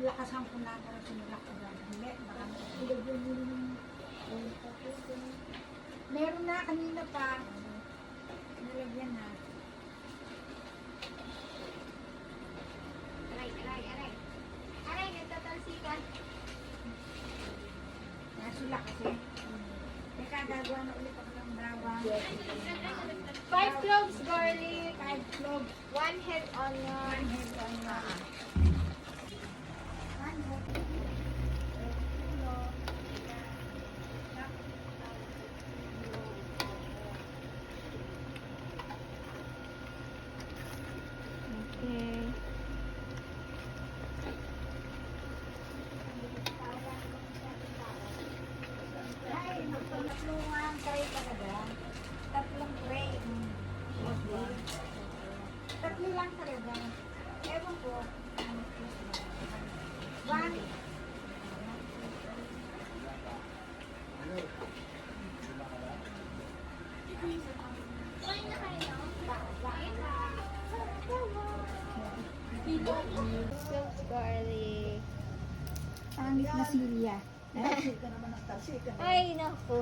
nilakasan ko na para sinulak ko ba. Hindi, baka ilagyan mo yung meron na kanina pa. Nilagyan na. Aray. Aray, nagtatalsikan. Nasulak kasi. Teka, gagawa na ulit ako ng bawang. 5 cloves garlic. 5 cloves. 1 head onion. 1 head onion. 1 head. Okay. Ay, tatlong tray talaga. Tatlong tray. Okay. Tatlo lang talaga. Ewan ko. One. Cloves garlic. Pangit na silya. Ay, naku.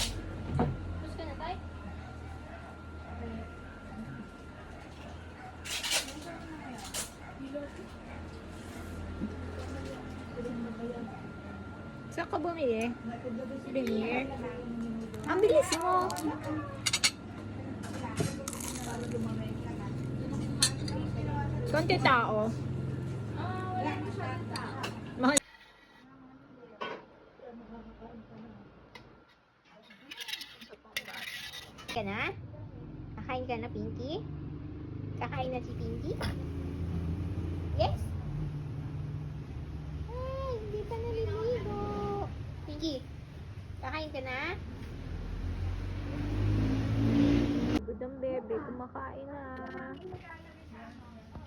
Tapos ka na tayo? Saan ka bumili? Premier? Ang bilis mo! Konti tao. Mahal. Ka na? Kakain ka na, Pinky? Kakain na si Pinky? Yes? Ay, hindi ka naliligo. Pinky, kakain ka na? Good ang bebe, kumakain na.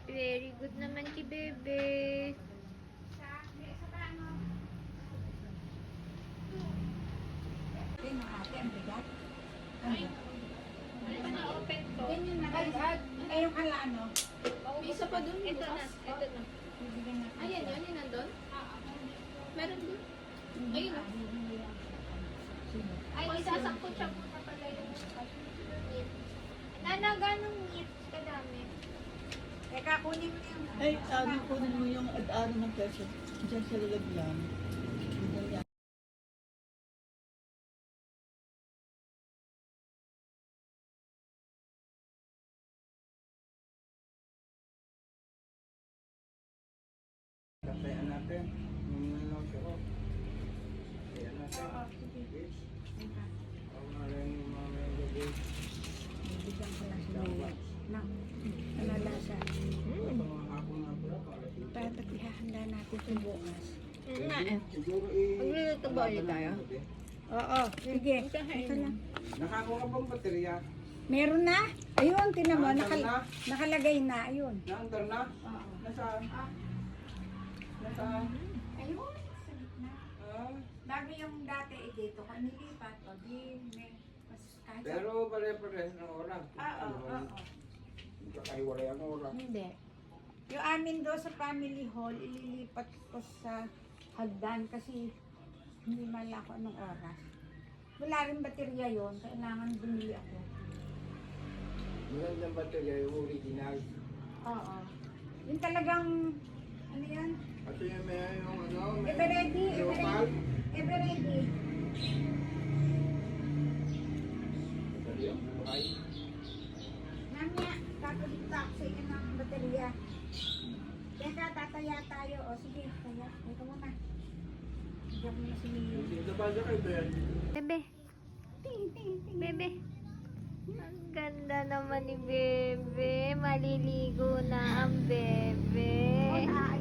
Very good naman si bebe. Open to. Ganyan na. Ay, yung kala ano? May isa pa dun. Ito na. Ito na. Bibigyan na. Ayan yun. Yun nandun. Meron dun. Ayun na. Ay, isasakot siya muna pala yung meat. Nana, ganong meat kadami? Teka, kunin mo yung... Ay, kunin mo yung ad-ano ng peso. Diyan sa lalagyan. Diyan. Katayan natin. Yung siro. Katayan natin. Bitch. Ang malang yung mga gabi. Bibigyan ko lang sila. Na, nalasa. Mga hapon na pala. Para ihahanda natin sa bukas. Nga eh. Siguro Magluluto ba ulit tayo? Oo, sige. Ito lang. Nakakuha ka bang baterya? Meron na? Ayun, tinan mo. Naandar na? Nakalagay na. Ayun. Naandar na? Nasaan? Nasaan? Ayun. Sa gitna. Ah, Bago yung dati dito ko nilipat. O di may mas kahit sa... pero pare-pares ng oras. Oo. Hindi ka kahiwalay ang oras. Hindi. Yung amin doon sa family hall, ililipat ko sa hagdan kasi hindi mala ako anong oras. Wala rin baterya yon, kailangan bumili ako. Magandang baterya yung original. Oo. Yung talagang, ano yan? Kasi may yung ano, may Ever ready, ever local. ready, ever ready. Baterya, buhay. Namya, kapalit ako sa inyo ng baterya. Teka, tataya tayo. O sige, taya. Ito muna. Diyan mo na si Mio. Ito ba siya kay Ben? Bebe. Ting, ting, ting. Bebe. Ang ganda naman ni Bebe. Maliligo na ang Bebe. O,